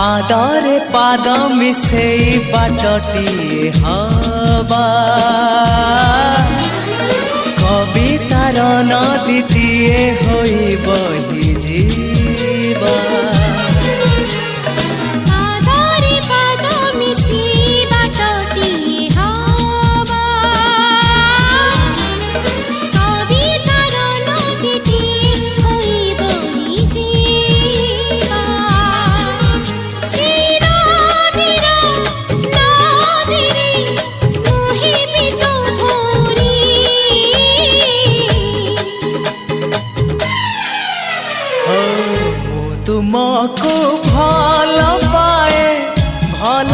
पादरे पाद मिसेई बाटटी हवा कवितार नदीटीए होई बही जीवा पादरे पाद मिसेई बाटटी हवा कवितार नदीटीए होई बही जीवा तुमको भल पाए भल